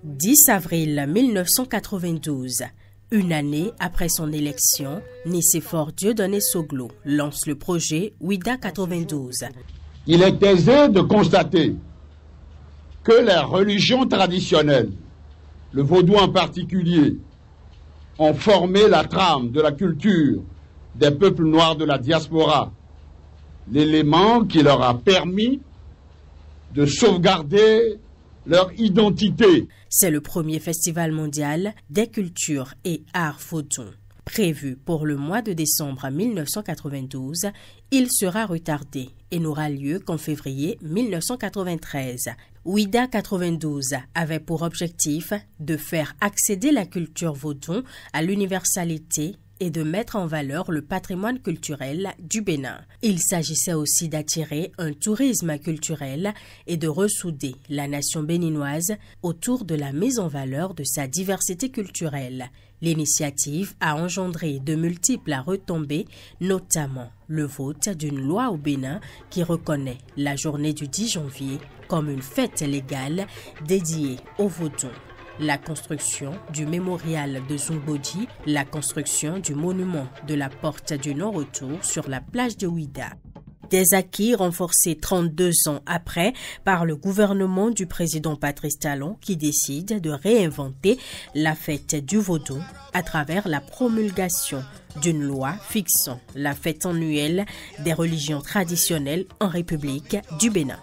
10 avril 1992. Une année après son élection, Nicéphore Dieudonné Soglo lance le projet Ouida 92. Il est aisé de constater que les religions traditionnelles, le vaudou en particulier, ont formé la trame de la culture des peuples noirs de la diaspora, l'élément qui leur a permis de sauvegarder leur identité. C'est le premier festival mondial des cultures et arts vaudou. Prévu pour le mois de décembre 1992, il sera retardé et n'aura lieu qu'en février 1993. Ouida 92 avait pour objectif de faire accéder la culture vaudou à l'universalité et de mettre en valeur le patrimoine culturel du Bénin. Il s'agissait aussi d'attirer un tourisme culturel et de ressouder la nation béninoise autour de la mise en valeur de sa diversité culturelle. L'initiative a engendré de multiples retombées, notamment le vote d'une loi au Bénin qui reconnaît la journée du 10 janvier comme une fête légale dédiée au vaudou. La construction du mémorial de Zumboji, la construction du monument de la porte du non-retour sur la plage de Ouida. Des acquis renforcés 32 ans après par le gouvernement du président Patrice Talon qui décide de réinventer la fête du vaudou à travers la promulgation d'une loi fixant la fête annuelle des religions traditionnelles en République du Bénin.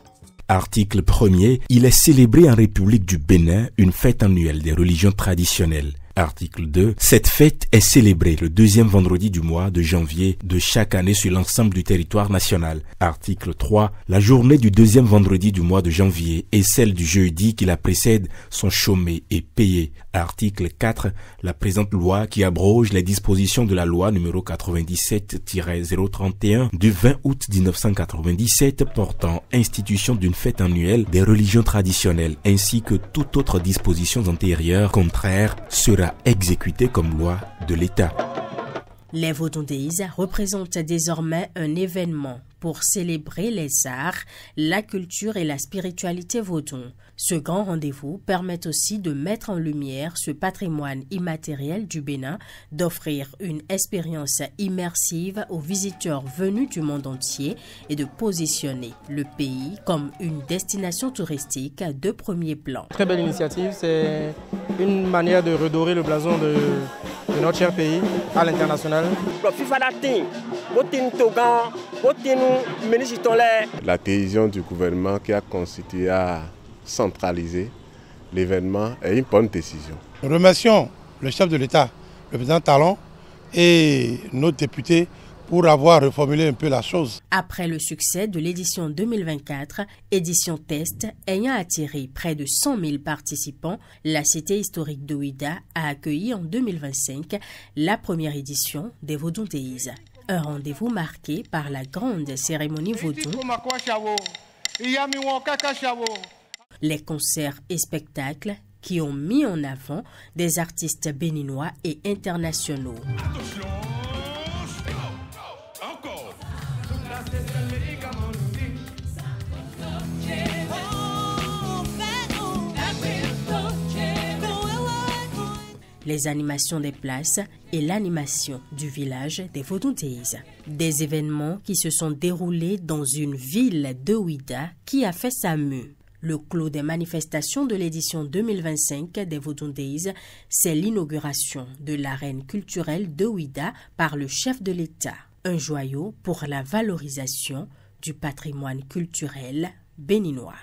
Article 1er, il est célébré en République du Bénin une fête annuelle des religions traditionnelles. Article 2. Cette fête est célébrée le deuxième vendredi du mois de janvier de chaque année sur l'ensemble du territoire national. Article 3. La journée du deuxième vendredi du mois de janvier et celle du jeudi qui la précède sont chômées et payées. Article 4. La présente loi qui abroge les dispositions de la loi numéro 97-031 du 20 août 1997 portant institution d'une fête annuelle des religions traditionnelles ainsi que toute autre disposition antérieure contraire sera exécutée comme loi de l'État. Les Vaudou Days représentent désormais un événement pour célébrer les arts, la culture et la spiritualité vaudou. Ce grand rendez-vous permet aussi de mettre en lumière ce patrimoine immatériel du Bénin, d'offrir une expérience immersive aux visiteurs venus du monde entier et de positionner le pays comme une destination touristique de premier plan. Très belle initiative, c'est une manière de redorer le blason de notre cher pays à l'international. La décision du gouvernement qui a constitué à centraliser l'événement est une bonne décision. Nous remercions le chef de l'État, le président Talon et nos députés pour avoir reformulé un peu la chose. Après le succès de l'édition 2024, édition test ayant attiré près de 100 000 participants, la cité historique de Ouida a accueilli en 2025 la première édition des Vaudou Days. Un rendez-vous marqué par la grande cérémonie vaudou, les concerts et spectacles qui ont mis en avant des artistes béninois et internationaux. Les animations des places et l'animation du village des Vaudou Days. Des événements qui se sont déroulés dans une ville de Ouida qui a fait sa mue. Le clou des manifestations de l'édition 2025 des Vaudou Days, c'est l'inauguration de l'arène culturelle de Ouida par le chef de l'État. Un joyau pour la valorisation du patrimoine culturel béninois.